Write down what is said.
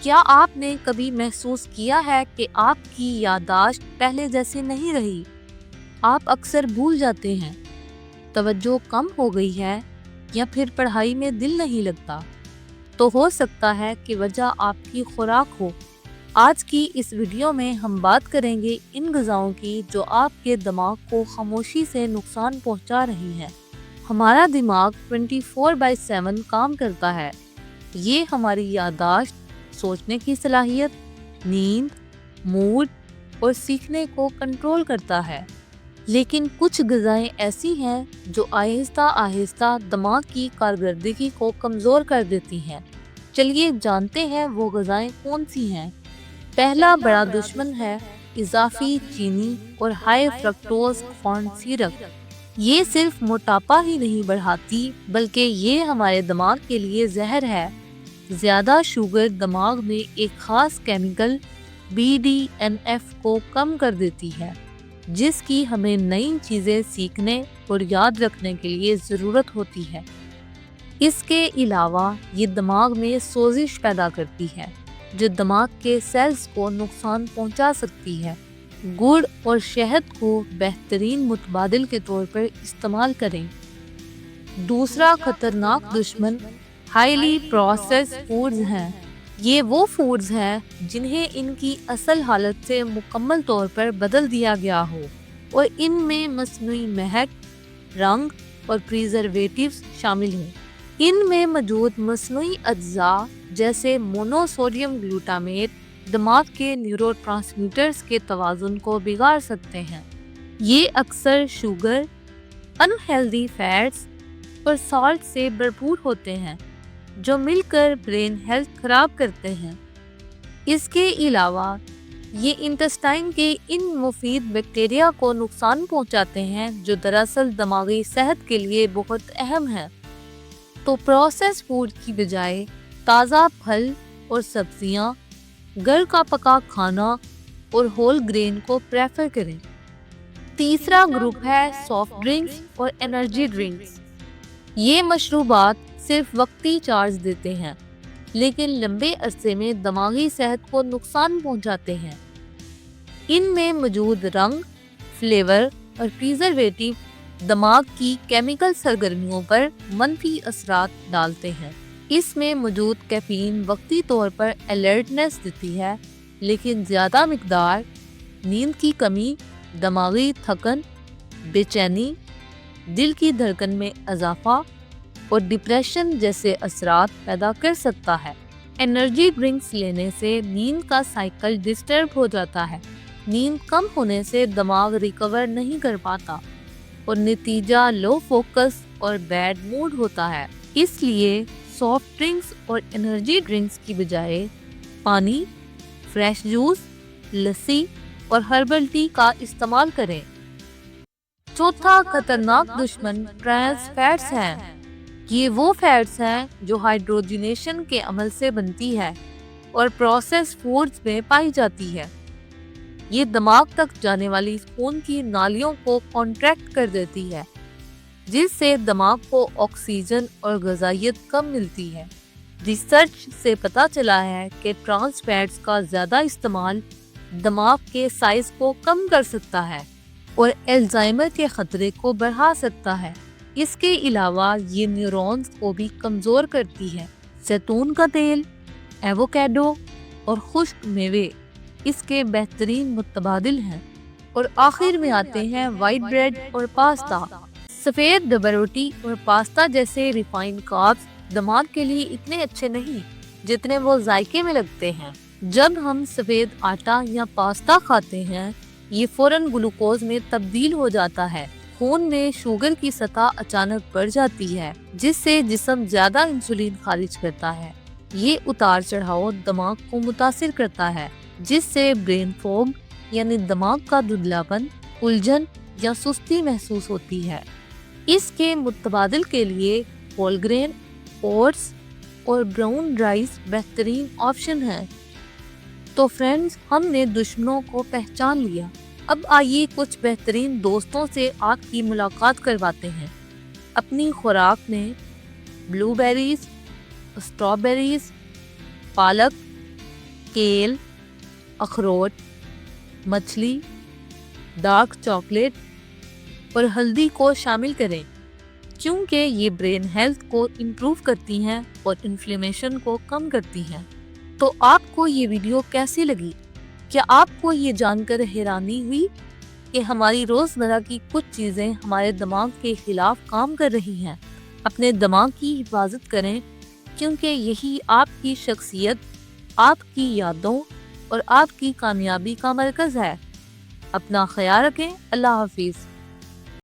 کیا آپ نے کبھی محسوس کیا ہے کہ آپ کی یادداشت پہلے جیسی نہیں رہی؟ آپ اکثر بھول جاتے ہیں، توجہ کم ہو گئی ہے یا پھر پڑھائی میں دل نہیں لگتا؟ تو ہو سکتا ہے کہ وجہ آپ کی خوراک ہو۔ آج کی اس ویڈیو میں ہم بات کریں گے ان غذاؤں کی جو آپ کے دماغ کو خاموشی سے نقصان پہنچا رہی ہیں۔ ہمارا دماغ 24/7 کام کرتا ہے۔ یہ ہماری یادداشت، سوچنے کی صلاحیت، نیند، موڈ اور سیکھنے کو کنٹرول کرتا ہے۔ لیکن کچھ غذائیں ایسی ہیں جو آہستہ آہستہ دماغ کی کارکردگی کو کمزور کر دیتی ہیں۔ چلیے جانتے ہیں وہ غذائیں کون سی ہیں۔ پہلا بڑا دشمن ہے اضافی چینی اور ہائی فرکٹوز کارن سیرپ۔ یہ صرف موٹاپا ہی نہیں بڑھاتی بلکہ یہ ہمارے دماغ کے لیے زہر ہے۔ زیادہ شوگر دماغ میں ایک خاص کیمیکل BDNF کو کم کر دیتی ہے، جس کی ہمیں نئی چیزیں سیکھنے اور یاد رکھنے کے لیے ضرورت ہوتی ہے۔ اس کے علاوہ یہ دماغ میں سوزش پیدا کرتی ہے جو دماغ کے سیلز کو نقصان پہنچا سکتی ہے۔ گڑ اور شہد کو بہترین متبادل کے طور پر استعمال کریں۔ دوسرا خطرناک دشمن ہائیلی پروسیسڈ فوڈز ہیں۔ یہ وہ فوڈز ہیں جنہیں ان کی اصل حالت سے مکمل طور پر بدل دیا گیا ہو اور ان میں مصنوعی مہک، رنگ اور پریزرویٹیوز شامل ہیں۔ ان میں موجود مصنوعی اجزاء جیسے مونوسوڈیم گلوٹامیٹ دماغ کے نیورو ٹرانسمیٹرز کے توازن کو بگاڑ سکتے ہیں۔ یہ اکثر شوگر، انہیلدی فیٹس اور سالٹ سے بھرپور ہوتے ہیں جو مل کر برین ہیلتھ خراب کرتے ہیں۔ اس کے علاوہ یہ انٹسٹائن کے ان مفید بیکٹیریا کو نقصان پہنچاتے ہیں جو دراصل دماغی صحت کے لیے بہت اہم ہیں۔ تو پروسیس فوڈ کی بجائے تازہ پھل اور سبزیاں، گھر کا پکا کھانا اور ہول گرین کو پریفر کریں۔ تیسرا گروپ ہے سافٹ ڈرنکس اور انرجی ڈرنکس۔ یہ مشروبات صرف وقتی چارج دیتے ہیں لیکن لمبے عرصے میں دماغی صحت کو نقصان پہنچاتے ہیں۔ ان میں موجود رنگ، فلیور اور پریزرویٹیو دماغ کی کیمیکل سرگرمیوں پر منفی اثرات ڈالتے ہیں۔ اس میں موجود کیفین وقتی طور پر الرٹنس دیتی ہے لیکن زیادہ مقدار نیند کی کمی، دماغی تھکن، بے چینی، دل کی دھڑکن میں اضافہ اور ڈپریشن جیسے اثرات پیدا کر سکتا ہے۔ انرجی ڈرنکس لینے سے نیند کا سائیکل ڈسٹرب ہو جاتا ہے۔ نیند کم ہونے سے دماغ ریکور نہیں کر پاتا اور نتیجہ لو فوکس اور بیڈ موڈ ہوتا ہے۔ اس لیے سافٹ ڈرنکس اور انرجی ڈرنکس کی بجائے پانی، فریش جوس، لسی اور ہربل ٹی کا استعمال کریں۔ چوتھا خطرناک دشمن ٹرانس فیٹس ہیں۔ یہ وہ فیٹس ہیں جو ہائیڈروجنیشن کے عمل سے بنتی ہے اور پروسیس فوڈز میں پائی جاتی ہے۔ یہ دماغ تک جانے والی خون کی نالیوں کو کانٹریکٹ کر دیتی ہے جس سے دماغ کو آکسیجن اور غذائیت کم ملتی ہے۔ ریسرچ سے پتہ چلا ہے کہ ٹرانس فیٹس کا زیادہ استعمال دماغ کے سائز کو کم کر سکتا ہے اور الزائمر کے خطرے کو بڑھا سکتا ہے۔ اس کے علاوہ یہ نیورونز کو بھی کمزور کرتی ہے۔ زیتون کا تیل، ایووکیڈو اور خشک میوے اس کے بہترین متبادل ہیں۔ اور آخر میں آتے ہیں وائٹ بریڈ اور پاستا۔ سفید ڈبل روٹی اور پاستا جیسے ریفائنڈ کاربز دماغ کے لیے اتنے اچھے نہیں جتنے وہ ذائقے میں لگتے ہیں۔ جب ہم سفید آٹا یا پاستا کھاتے ہیں یہ فوراً گلوکوز میں تبدیل ہو جاتا ہے۔ خون میں شوگر کی سطح اچانک بڑھ جاتی ہے جس سے جسم زیادہ انسولین خارج کرتا ہے۔ یہ اتار چڑھاؤ دماغ کو متاثر کرتا ہے جس سے برین فوگ یعنی دماغ کا دھندلاپن، الجھن یا سستی محسوس ہوتی ہے۔ اس کے متبادل کے لیے ہول گرین، اوٹس اور براؤن رائس بہترین آپشن ہیں۔ تو فرینڈز، ہم نے دشمنوں کو پہچان لیا۔ اب آئیے کچھ بہترین دوستوں سے آپ کی ملاقات کرواتے ہیں۔ اپنی خوراک میں بلو بیریز، اسٹرابیریز، پالک، کیل، اخروٹ، مچھلی، ڈارک چاکلیٹ اور ہلدی کو شامل کریں کیونکہ یہ برین ہیلتھ کو امپروو کرتی ہیں اور انفلیمیشن کو کم کرتی ہیں۔ تو آپ کو یہ ویڈیو کیسی لگی؟ کیا آپ کو یہ جان کر حیرانی ہوئی کہ ہماری روزمرہ کی کچھ چیزیں ہمارے دماغ کے خلاف کام کر رہی ہیں؟ اپنے دماغ کی حفاظت کریں کیونکہ یہی آپ کی شخصیت، آپ کی یادوں اور آپ کی کامیابی کا مرکز ہے۔ اپنا خیال رکھیں۔ اللہ حافظ۔